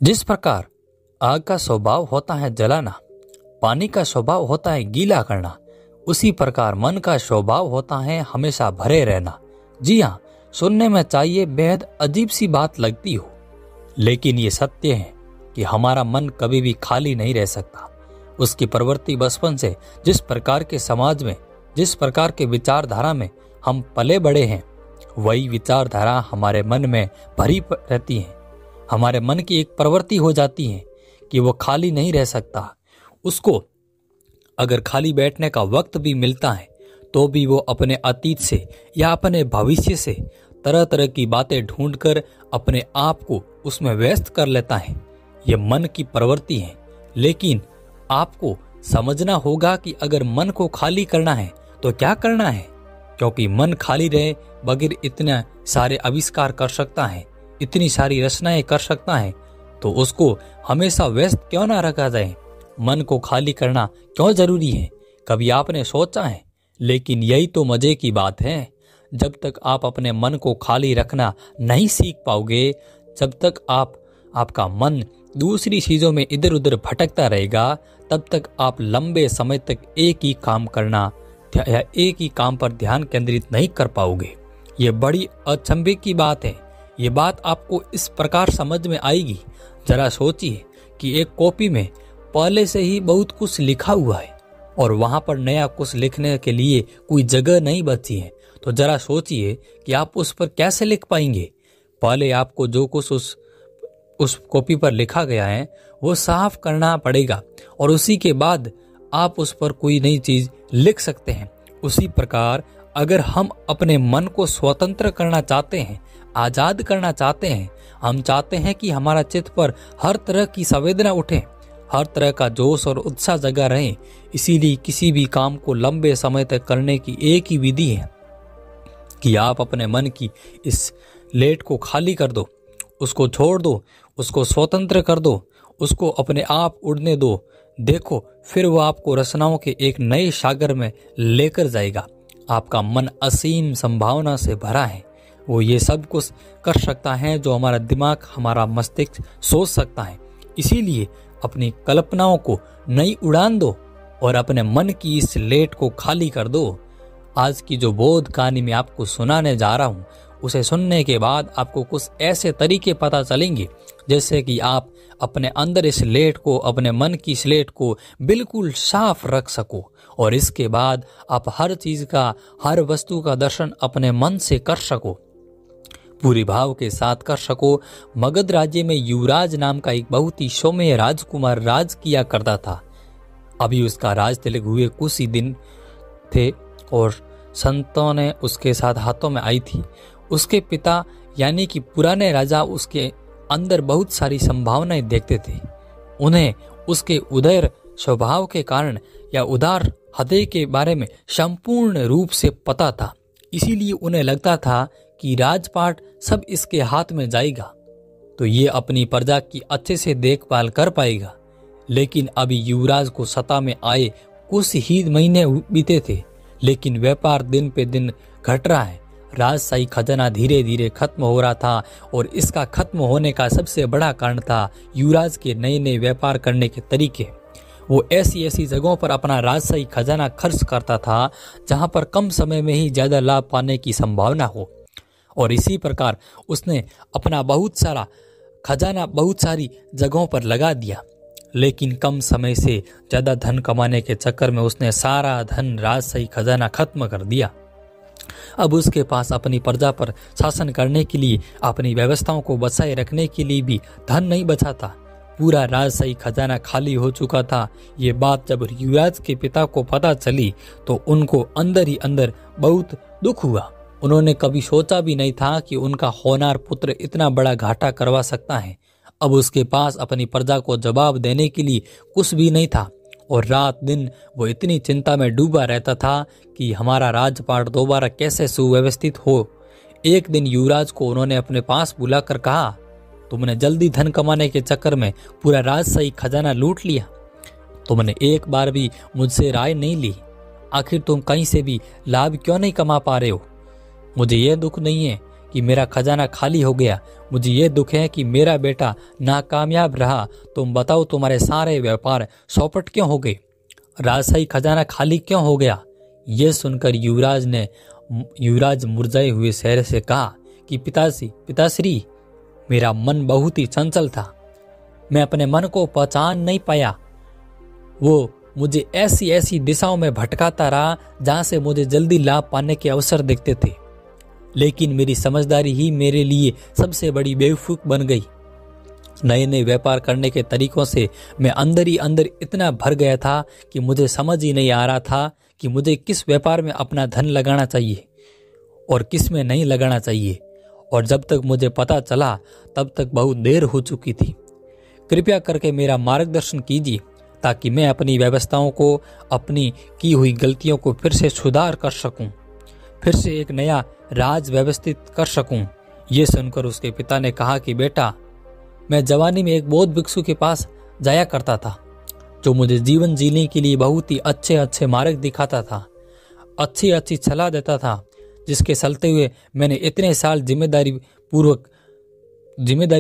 जिस प्रकार आग का स्वभाव होता है जलाना, पानी का स्वभाव होता है गीला करना, उसी प्रकार मन का स्वभाव होता है हमेशा भरे रहना। जी हाँ, सुनने में चाहिए बेहद अजीब सी बात लगती हो, लेकिन ये सत्य है कि हमारा मन कभी भी खाली नहीं रह सकता। उसकी प्रवृत्ति बचपन से जिस प्रकार के समाज में, जिस प्रकार के विचारधारा में हम पले बड़े हैं, वही विचारधारा हमारे मन में भरी रहती है। हमारे मन की एक प्रवृत्ति हो जाती है कि वो खाली नहीं रह सकता। उसको अगर खाली बैठने का वक्त भी मिलता है तो भी वो अपने अतीत से या अपने भविष्य से तरह तरह की बातें ढूंढकर अपने आप को उसमें व्यस्त कर लेता है। ये मन की प्रवृत्ति है, लेकिन आपको समझना होगा कि अगर मन को खाली करना है तो क्या करना है, क्योंकि मन खाली रहे बगैर इतने सारे आविष्कार कर सकता है, इतनी सारी रचनाएं कर सकता है, तो उसको हमेशा व्यस्त क्यों ना रखा जाए। मन को खाली करना क्यों जरूरी है, कभी आपने सोचा है? लेकिन यही तो मजे की बात है। जब तक आप अपने मन को खाली रखना नहीं सीख पाओगे, जब तक आपका मन दूसरी चीजों में इधर उधर भटकता रहेगा, तब तक आप लंबे समय तक एक ही काम करना या एक ही काम पर ध्यान केंद्रित नहीं कर पाओगे। ये बड़ी अचंभे की बात है। ये बात आपको इस प्रकार समझ में आएगी। जरा सोचिए कि एक कॉपी में पहले से ही बहुत कुछ लिखा हुआ है और वहां पर नया कुछ लिखने के लिए कोई जगह नहीं बची है, तो जरा सोचिए कि आप उस पर कैसे लिख पाएंगे। पहले आपको जो कुछ उस कॉपी पर लिखा गया है वो साफ करना पड़ेगा और उसी के बाद आप उस पर कोई नई चीज लिख सकते हैं। उसी प्रकार अगर हम अपने मन को स्वतंत्र करना चाहते हैं, आजाद करना चाहते हैं, हम चाहते हैं कि हमारा चित्त पर हर तरह की संवेदना उठे, हर तरह का जोश और उत्साह जगा रहे, इसीलिए किसी भी काम को लंबे समय तक करने की एक ही विधि है कि आप अपने मन की इस लेट को खाली कर दो, उसको छोड़ दो, उसको स्वतंत्र कर दो, उसको अपने आप उड़ने दो। देखो, फिर वो आपको रचनाओं के एक नए सागर में लेकर जाएगा। आपका मन असीम संभावना से भरा है। वो ये सब कुछ कर सकता है जो हमारा दिमाग, हमारा मस्तिष्क सोच सकता है। इसीलिए अपनी कल्पनाओं को नई उड़ान दो और अपने मन की इस लेट को खाली कर दो। आज की जो बोध कहानी मैं आपको सुनाने जा रहा हूँ, उसे सुनने के बाद आपको कुछ ऐसे तरीके पता चलेंगे जैसे कि आप अपने अंदर इस लेट को, अपने मन की स्लेट को बिल्कुल साफ रख सको और इसके बाद आप हर चीज का, हर वस्तु का दर्शन अपने मन से कर सको, पूरी भाव के साथ कर सको। मगध राज्य में युवराज नाम का एक बहुत ही सौम्य राजकुमार राज किया करता था। अभी उसका राज तिलक हुए कुछ ही दिन थे और संतों ने उसके साथ हाथों में आई थी। उसके पिता यानी कि पुराने राजा उसके अंदर बहुत सारी संभावनाएं देखते थे। उन्हें उसके उदार स्वभाव के कारण या उदार हृदय के बारे में संपूर्ण रूप से पता था। इसीलिए उन्हें लगता था कि राजपाट सब इसके हाथ में जाएगा तो ये अपनी प्रजा की अच्छे से देखभाल कर पाएगा। लेकिन अभी युवराज को सत्ता में आए कुछ ही महीने बीते थे, लेकिन व्यापार दिन पे दिन घट रहा है। राजशाही खजाना धीरे धीरे खत्म हो रहा था और इसका खत्म होने का सबसे बड़ा कारण था युवराज के नए नए व्यापार करने के तरीके। वो ऐसी ऐसी जगहों पर अपना राजशाही खजाना खर्च करता था जहां पर कम समय में ही ज्यादा लाभ पाने की संभावना हो, और इसी प्रकार उसने अपना बहुत सारा खजाना बहुत सारी जगहों पर लगा दिया। लेकिन कम समय से ज्यादा धन कमाने के चक्कर में उसने सारा धन राजशाही खजाना खत्म कर दिया। अब उसके पास अपनी प्रजा पर शासन करने के लिए, अपनी व्यवस्थाओं को बचाए रखने के लिए भी धन नहीं बचा था। पूरा राजशाही खजाना खाली हो चुका था। ये बात जब युवराज के पिता को पता चली तो उनको अंदर ही अंदर बहुत दुख हुआ। उन्होंने कभी सोचा भी नहीं था कि उनका होनहार पुत्र इतना बड़ा घाटा करवा सकता है। अब उसके पास अपनी प्रजा को जवाब देने के लिए कुछ भी नहीं था और रात दिन वो इतनी चिंता में डूबा रहता था कि हमारा राजपाट दोबारा कैसे सुव्यवस्थित हो। एक दिन युवराज को उन्होंने अपने पास बुलाकर कहा, तुमने जल्दी धन कमाने के चक्कर में पूरा राजशाही खजाना लूट लिया। तुमने एक बार भी मुझसे राय नहीं ली। आखिर तुम कहीं से भी लाभ क्यों नहीं कमा पा रहे हो? मुझे यह दुख नहीं है कि मेरा खजाना खाली हो गया। मुझे ये दुख है कि मेरा बेटा नाकामयाब रहा। तुम बताओ तुम्हारे सारे व्यापार चौपट क्यों हो गए? राजशाही खजाना खाली क्यों हो गया? यह सुनकर युवराज मुरझाए हुए चेहरे से कहा कि पिताश्री, मेरा मन बहुत ही चंचल था। मैं अपने मन को पहचान नहीं पाया। वो मुझे ऐसी ऐसी दिशाओं में भटकाता रहा जहां से मुझे जल्दी लाभ पाने के अवसर दिखते थे, लेकिन मेरी समझदारी ही मेरे लिए सबसे बड़ी बेवकूफ बन गई। नए नए व्यापार करने के तरीकों से मैं अंदर ही अंदर इतना भर गया था कि मुझे समझ ही नहीं आ रहा था कि मुझे किस व्यापार में अपना धन लगाना चाहिए और किस में नहीं लगाना चाहिए। और जब तक मुझे पता चला तब तक बहुत देर हो चुकी थी। कृपया करके मेरा मार्गदर्शन कीजिए ताकि मैं अपनी व्यवस्थाओं को, अपनी की हुई गलतियों को फिर से सुधार कर सकूं, फिर से एक नया राज व्यवस्थित कर सकूं। ये सुनकर उसके पिता ने कहा कि बेटा, मैं जवानी में एक बौद्ध भिक्षु के पास जाया करता था जो मुझे जीवन जीने के लिए बहुत ही अच्छे अच्छे मार्ग दिखाता था, अच्छी अच्छी सलाह देता था, जिसके चलते हुए मैंने इतने साल जिम्मेदारी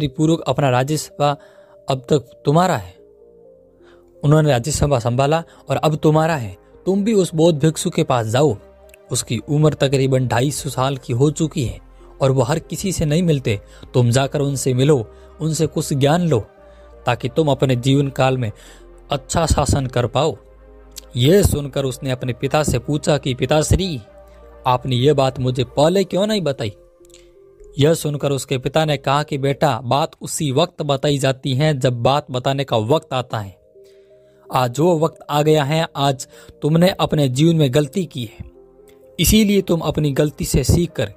पूर्वक अपना राज्यसभा अब तक तुम्हारा है। उन्होंने राज्यसभा संभाला और अब तुम्हारा है। तुम भी उस बौद्ध भिक्षु के पास जाओ। उसकी उम्र तकरीबन 250 साल की हो चुकी है और वो हर किसी से नहीं मिलते। तुम जाकर उनसे मिलो, उनसे कुछ ज्ञान लो ताकि तुम अपने जीवन काल में अच्छा शासन कर पाओ। यह सुनकर उसने अपने पिता से पूछा कि पिताश्री, आपने ये बात मुझे पहले क्यों नहीं बताई? यह सुनकर उसके पिता ने कहा कि बेटा, बात उसी वक्त बताई जाती है जब बात बताने का वक्त आता है। आज वो वक्त आ गया है। आज तुमने अपने जीवन में गलती की है, इसीलिए तुम अपनी गलती से सीखकर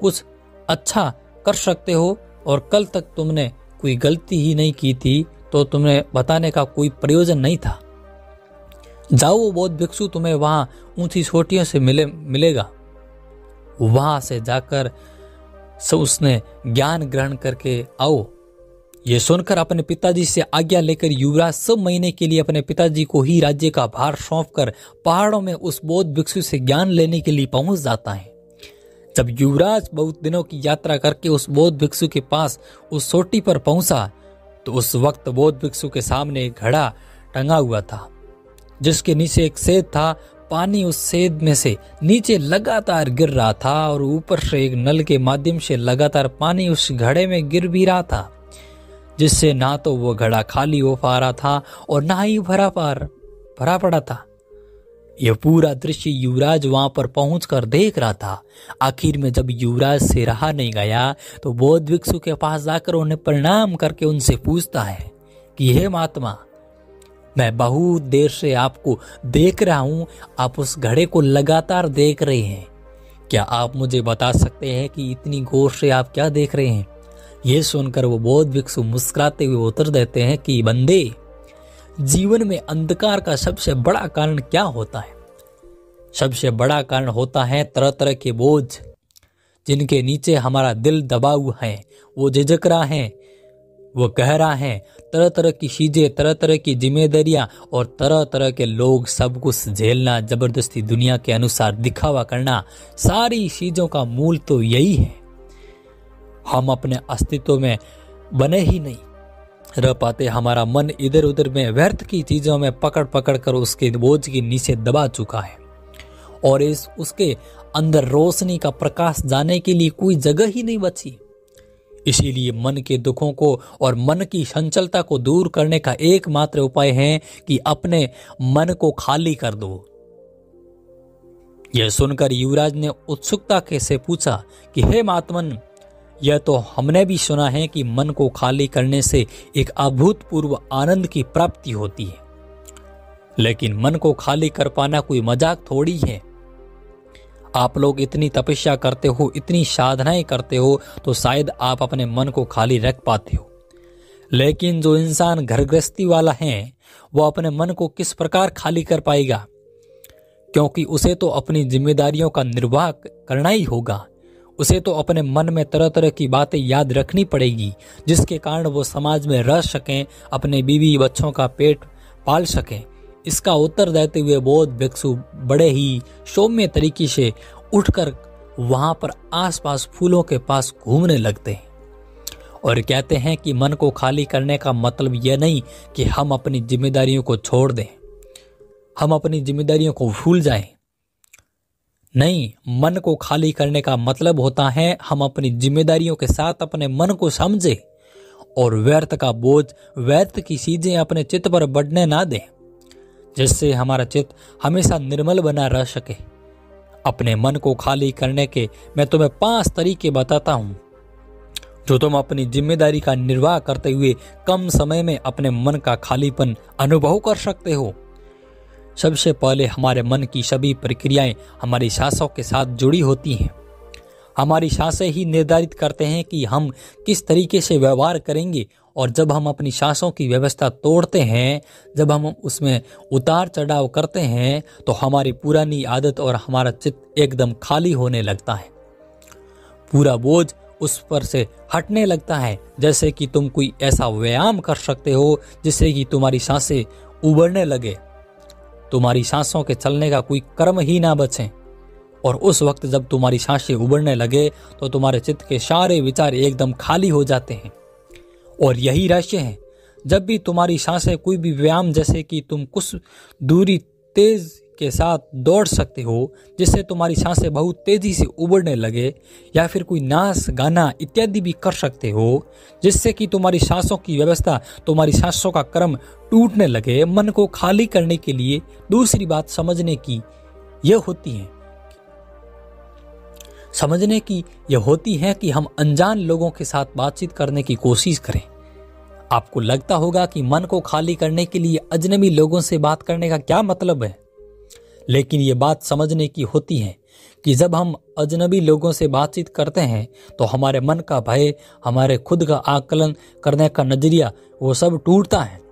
कुछ अच्छा कर सकते हो, और कल तक तुमने कोई गलती ही नहीं की थी तो तुम्हें बताने का कोई प्रयोजन नहीं था। जाओ, वो बौद्ध भिक्षु तुम्हें वहां ऊंची चोटियों से मिलेगा। वहां से जाकर उसने ज्ञान ग्रहण करके आओ। ये सुनकर अपने पिताजी से आज्ञा लेकर युवराज सब महीने के लिए अपने पिताजी को ही राज्य का भार सौंपकर पहाड़ों में उस बौद्ध भिक्षु से ज्ञान लेने के लिए पहुंच जाता है। जब युवराज बहुत दिनों की यात्रा करके उस बौद्ध भिक्षु के पास उस चोटी पर पहुंचा तो उस वक्त बौद्ध भिक्षु के सामने एक घड़ा टंगा हुआ था, जिसके नीचे एक सेद था। पानी उस सेद में से नीचे लगातार गिर रहा था और ऊपर से एक नल के माध्यम से लगातार पानी उस घड़े में गिर भी रहा था, जिससे ना तो वो घड़ा खाली हो पा रहा था और ना ही भरा पड़ा था। यह पूरा दृश्य युवराज वहां पर पहुंचकर देख रहा था। आखिर में जब युवराज से रहा नहीं गया तो बौद्ध भिक्षु के पास जाकर उन्हें प्रणाम करके उनसे पूछता है कि हे महात्मा, मैं बहुत देर से आपको देख रहा हूं, आप उस घड़े को लगातार देख रहे हैं। क्या आप मुझे बता सकते हैं कि इतनी गौर से आप क्या देख रहे हैं? यह सुनकर वो बौद्ध भिक्षु मुस्कुराते हुए उत्तर देते हैं कि बंदे, जीवन में अंधकार का सबसे बड़ा कारण क्या होता है? सबसे बड़ा कारण होता है तरह तरह के बोझ, जिनके नीचे हमारा दिल दबा हुआ है। वो झिझक रहा है, वो कह रहा है, तरह तरह की चीजें, तरह तरह की जिम्मेदारियां और तरह तरह के लोग, सब कुछ झेलना, जबरदस्ती दुनिया के अनुसार दिखावा करना, सारी चीजों का मूल तो यही है। हम अपने अस्तित्व में बने ही नहीं रह पाते। हमारा मन इधर उधर में व्यर्थ की चीजों में पकड़ पकड़ कर उसके बोझ के नीचे दबा चुका है और उसके अंदर रोशनी का प्रकाश जाने के लिए कोई जगह ही नहीं बची। इसीलिए मन के दुखों को और मन की चंचलता को दूर करने का एकमात्र उपाय है कि अपने मन को खाली कर दो। यह सुनकर युवराज ने उत्सुकता से पूछा कि हे महात्मन, यह तो हमने भी सुना है कि मन को खाली करने से एक अभूतपूर्व आनंद की प्राप्ति होती है, लेकिन मन को खाली कर पाना कोई मजाक थोड़ी है। आप लोग इतनी तपस्या करते हो, इतनी साधनाएं करते हो, तो शायद आप अपने मन को खाली रख पाते हो, लेकिन जो इंसान घर गृहस्थी वाला है वो अपने मन को किस प्रकार खाली कर पाएगा? क्योंकि उसे तो अपनी जिम्मेदारियों का निर्वाह करना ही होगा। उसे तो अपने मन में तरह तरह की बातें याद रखनी पड़ेगी, जिसके कारण वो समाज में रह सकें, अपने बीवी बच्चों का पेट पाल सकें। इसका उत्तर देते हुए बौद्ध भिक्षु बड़े ही सौम्य तरीके से उठकर वहां पर आसपास फूलों के पास घूमने लगते हैं और कहते हैं कि मन को खाली करने का मतलब यह नहीं कि हम अपनी जिम्मेदारियों को छोड़ दें, हम अपनी जिम्मेदारियों को भूल जाएं। नहीं, मन को खाली करने का मतलब होता है हम अपनी जिम्मेदारियों के साथ अपने मन को समझें और व्यर्थ का बोझ, व्यर्थ की चीजें अपने चित्त पर बढ़ने ना दें, जिससे हमारा चित्त हमेशा निर्मल बना रह सके। अपने मन को खाली करने के मैं तुम्हें 5 तरीके बताता हूं जो तुम अपनी जिम्मेदारी का निर्वाह करते हुए कम समय में अपने मन का खालीपन अनुभव कर सकते हो। सबसे पहले, हमारे मन की सभी प्रक्रियाएं हमारी सांसों के साथ जुड़ी होती हैं। हमारी सांसें ही निर्धारित करते हैं कि हम किस तरीके से व्यवहार करेंगे, और जब हम अपनी सांसों की व्यवस्था तोड़ते हैं, जब हम उसमें उतार चढ़ाव करते हैं, तो हमारी पुरानी आदत और हमारा चित्त एकदम खाली होने लगता है। पूरा बोझ उस पर से हटने लगता है, जैसे कि तुम कोई ऐसा व्यायाम कर सकते हो जिससे कि तुम्हारी सांसें उबरने लगे, तुम्हारी सांसों के चलने का कोई क्रम ही ना बचे। और उस वक्त जब तुम्हारी सांसें उबरने लगे तो तुम्हारे चित्त के सारे विचार एकदम खाली हो जाते हैं। और यही रहस्य है, जब भी तुम्हारी सांसें कोई भी व्यायाम, जैसे कि तुम कुछ दूरी तेज के साथ दौड़ सकते हो जिससे तुम्हारी सांसें बहुत तेजी से उबरने लगे, या फिर कोई नाच गाना इत्यादि भी कर सकते हो जिससे कि तुम्हारी सांसों की व्यवस्था, तुम्हारी सांसों का क्रम टूटने लगे। मन को खाली करने के लिए दूसरी बात समझने की यह होती है कि हम अनजान लोगों के साथ बातचीत करने की कोशिश करें। आपको लगता होगा कि मन को खाली करने के लिए अजनबी लोगों से बात करने का क्या मतलब है, लेकिन ये बात समझने की होती है कि जब हम अजनबी लोगों से बातचीत करते हैं तो हमारे मन का भय, हमारे खुद का आकलन करने का नजरिया, वो सब टूटता है।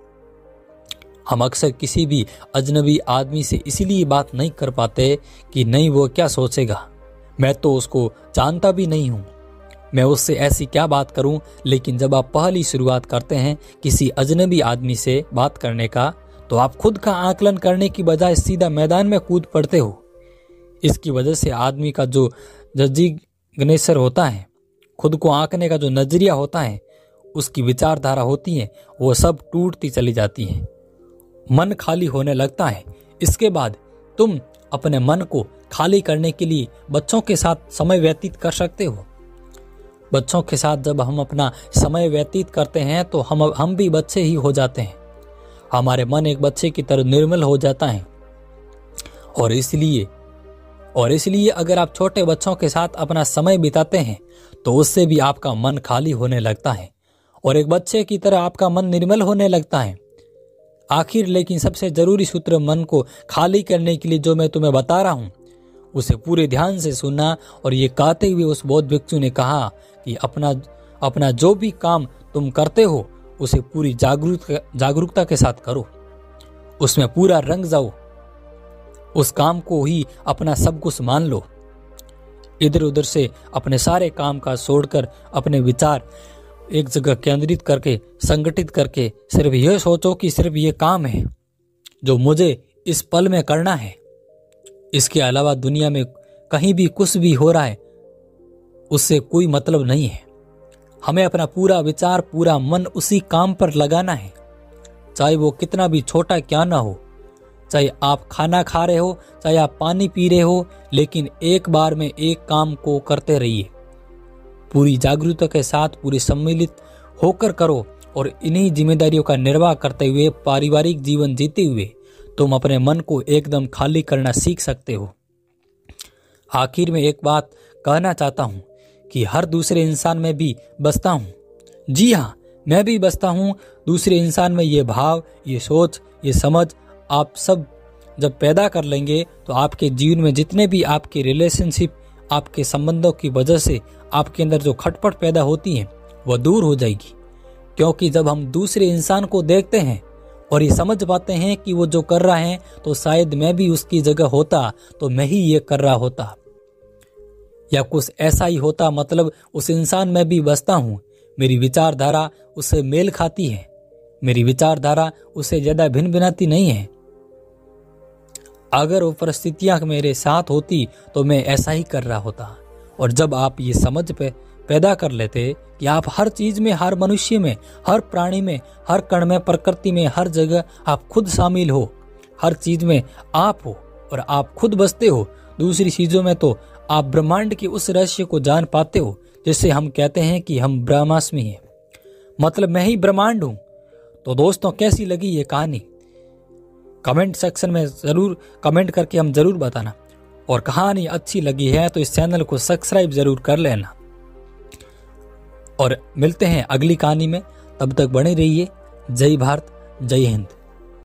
हम अक्सर किसी भी अजनबी आदमी से इसीलिए बात नहीं कर पाते कि नहीं वो क्या सोचेगा, मैं तो उसको जानता भी नहीं हूँ, मैं उससे ऐसी क्या बात करूं। लेकिन जब आप पहली शुरुआत करते हैं किसी अजनबी आदमी से बात करने का, तो आप खुद का आकलन करने की बजाय सीधा मैदान में कूद पड़ते हो। इसकी वजह से आदमी का जो जजिग्नेचर होता है, खुद को आंकने का जो नजरिया होता है, उसकी विचारधारा होती है, वो सब टूटती चली जाती है, मन खाली होने लगता है। इसके बाद तुम अपने मन को खाली करने के लिए बच्चों के साथ समय व्यतीत कर सकते हो। बच्चों के साथ जब हम अपना समय व्यतीत करते हैं तो हम भी बच्चे ही हो जाते हैं, हमारे मन एक बच्चे की तरह निर्मल हो जाता है। और इसलिए अगर आप छोटे बच्चों के साथ अपना समय बिताते हैं तो उससे भी आपका मन खाली होने लगता है और एक बच्चे की तरह आपका मन निर्मल होने लगता है। आखिर लेकिन सबसे जरूरी सूत्र मन को खाली करने के लिए जो मैं तुम्हें बता रहा हूं, उसे पूरे ध्यान से सुनना। और ये कहते हुए उस बौद्ध भिक्षु ने कहा कि अपना जो भी काम तुम करते हो उसे पूरी जागरूकता के साथ करो, उसमें पूरा रंग जाओ, उस काम को ही अपना सब कुछ मान लो। इधर उधर से अपने सारे काम का छोड़कर अपने विचार एक जगह केंद्रित करके, संगठित करके सिर्फ यह सोचो कि सिर्फ ये काम है जो मुझे इस पल में करना है। इसके अलावा दुनिया में कहीं भी कुछ भी हो रहा है उससे कोई मतलब नहीं है। हमें अपना पूरा विचार, पूरा मन उसी काम पर लगाना है, चाहे वो कितना भी छोटा क्या ना हो, चाहे आप खाना खा रहे हो, चाहे आप पानी पी रहे हो, लेकिन एक बार में एक काम को करते रहिए, पूरी जागरूकता के साथ, पूरी सम्मिलित होकर करो। और इन्हीं जिम्मेदारियों का निर्वाह करते हुए, पारिवारिक जीवन जीते हुए तुम अपने मन को एकदम खाली करना सीख सकते हो। आखिर में एक बात कहना चाहता हूं कि हर दूसरे इंसान में भी बसता हूं। जी हाँ, मैं भी बसता हूं दूसरे इंसान में। ये भाव, ये सोच, ये समझ आप सब जब पैदा कर लेंगे तो आपके जीवन में जितने भी आपके रिलेशनशिप, आपके संबंधों की वजह से आपके अंदर जो खटपट पैदा होती है वह दूर हो जाएगी। क्योंकि जब हम दूसरे इंसान को देखते हैं और ये समझ पाते हैं कि वो जो कर रहा है तो शायद मैं भी उसकी जगह होता तो मैं ही ये कर रहा होता, या कुछ ऐसा ही होता, मतलब उस इंसान में भी बसता हूँ, मेरी विचारधारा उससे मेल खाती है, मेरी विचारधारा उससे ज्यादा भिन्न भिन्नती नहीं है। अगर वो परिस्थितियां मेरे साथ होती तो मैं ऐसा ही कर रहा होता। और जब आप ये समझ पैदा कर लेते कि आप हर चीज में, हर मनुष्य में, हर प्राणी में, हर कण में, प्रकृति में, हर जगह आप खुद शामिल हो, हर चीज में आप हो और आप खुद बसते हो, दूसरी चीजों में तो आप ब्रह्मांड के उस रहस्य को जान पाते हो जिससे हम कहते हैं कि हम ब्रह्मास्मि हैं, मतलब मैं ही ब्रह्मांड हूं। तो दोस्तों, कैसी लगी ये कहानी? कमेंट सेक्शन में जरूर कमेंट करके हम जरूर बताना, और कहानी अच्छी लगी है तो इस चैनल को सब्सक्राइब जरूर कर लेना। और मिलते हैं अगली कहानी में, तब तक बने रहिए। जय भारत, जय हिंद।